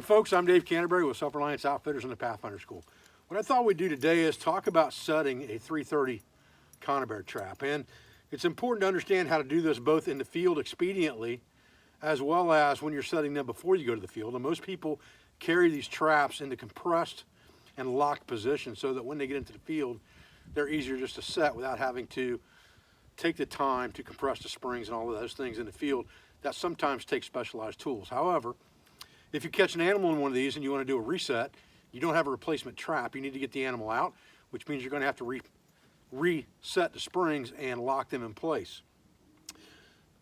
morning, folks. I'm Dave Canterbury with Self-Reliance Outfitters and the Pathfinder School. What I thought we'd do today is talk about setting a 330 Conibear trap. And it's important to understand how to do this both in the field expediently as well as when you're setting them before you go to the field. And most people carry these traps into compressed and locked positions so that when they get into the field, they're easier just to set without having to take the time to compress the springs and all of those things in the field. That sometimes takes specialized tools. However, if you catch an animal in one of these and you want to do a reset, you don't have a replacement trap. You need to get the animal out, which means you're going to have to reset the springs and lock them in place.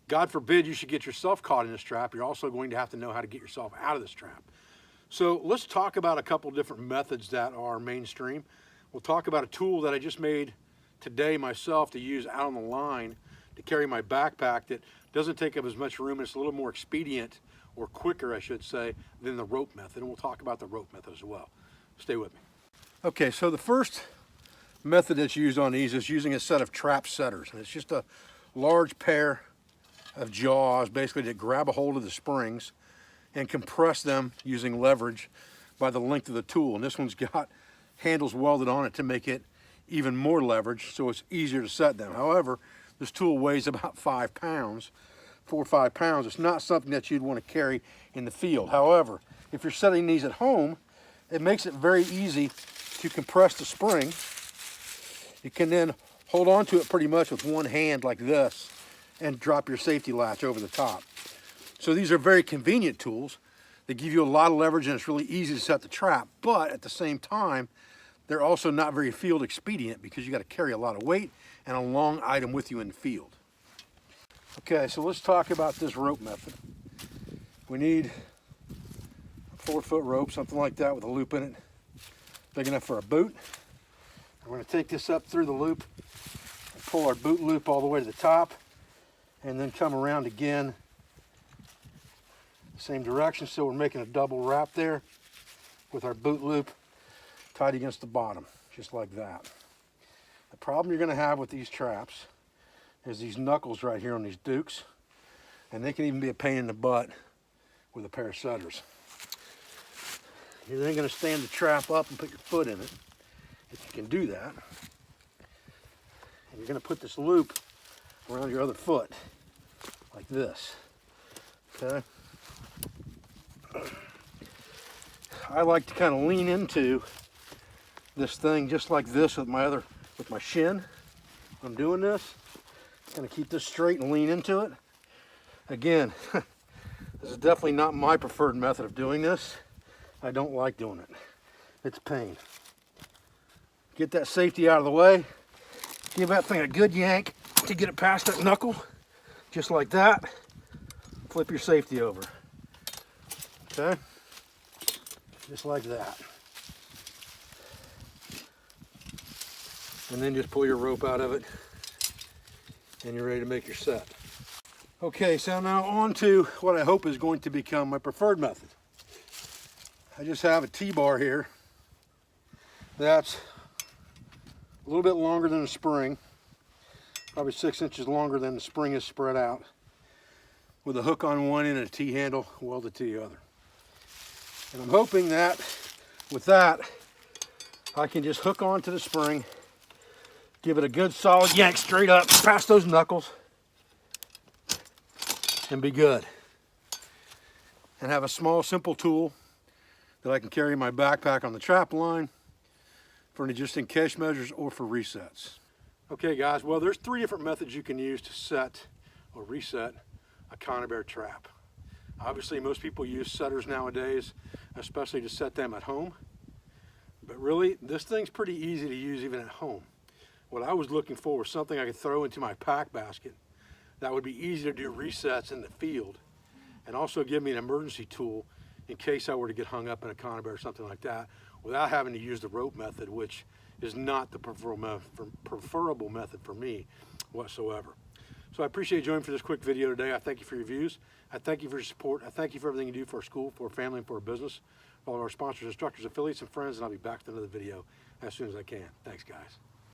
God forbid you should get yourself caught in this trap. You're also going to have to know how to get yourself out of this trap. So let's talk about a couple different methods that are mainstream. We'll talk about a tool that I just made today myself to use out on the line to carry my backpack that doesn't take up as much room. It's a little more expedient, or quicker I should say, than the rope method. And we'll talk about the rope method as well. Stay with me. Okay, so the first method that's used on these is using a set of trap setters. And it's just a large pair of jaws basically that grab a hold of the springs and compress them using leverage by the length of the tool. And this one's got handles welded on it to make it even more leverage so it's easier to set them. However, this tool weighs about 5 pounds, 4 or 5 pounds. It's not something that you'd want to carry in the field. However, if you're setting these at home, it makes it very easy to compress the spring. You can then hold on to it pretty much with one hand like this and drop your safety latch over the top. So these are very convenient tools. They give you a lot of leverage and it's really easy to set the trap, but at the same time, they're also not very field expedient because you got to carry a lot of weight and a long item with you in the field. Okay, so let's talk about this rope method. We need a 4-foot rope, something like that with a loop in it, big enough for a boot. We're going to take this up through the loop and pull our boot loop all the way to the top and then come around again same direction, so we're making a double wrap there with our boot loop tied against the bottom, just like that. The problem you're going to have with these traps is these knuckles right here on these dukes, and they can even be a pain in the butt with a pair of setters. You're then going to stand the trap up and put your foot in it, if you can do that. And you're going to put this loop around your other foot, like this, okay? I like to kind of lean into this thing just like this with my shin. I'm doing this. Going to keep this straight and lean into it. Again, this is definitely not my preferred method of doing this. I don't like doing it. It's a pain. Get that safety out of the way. Give that thing a good yank to get it past that knuckle. Just like that. Flip your safety over. Okay? Just like that. And then just pull your rope out of it and you're ready to make your set. Okay, so now on to what I hope is going to become my preferred method. I just have a TBar here that's a little bit longer than the spring, probably 6 inches longer than the spring is spread out, with a hook on one end and a T-handle welded to the other. And I'm hoping that with that, I can just hook onto the spring, give it a good solid yank straight up past those knuckles, and be good. And have a small, simple tool that I can carry in my backpack on the trap line for any just in case measures or for resets. Okay guys, well there's 3 different methods you can use to set or reset a Conibear trap. Obviously most people use setters nowadays, especially to set them at home. But really, this thing's pretty easy to use even at home. What I was looking for was something I could throw into my pack basket that would be easy to do resets in the field and also give me an emergency tool in case I were to get hung up in a Conibear or something like that without having to use the rope method, which is not the preferable method for me whatsoever. So I appreciate you joining for this quick video today. I thank you for your views. I thank you for your support. I thank you for everything you do for our school, for our family, and for our business, for all of our sponsors, instructors, affiliates, and friends, and I'll be back with another video as soon as I can. Thanks, guys.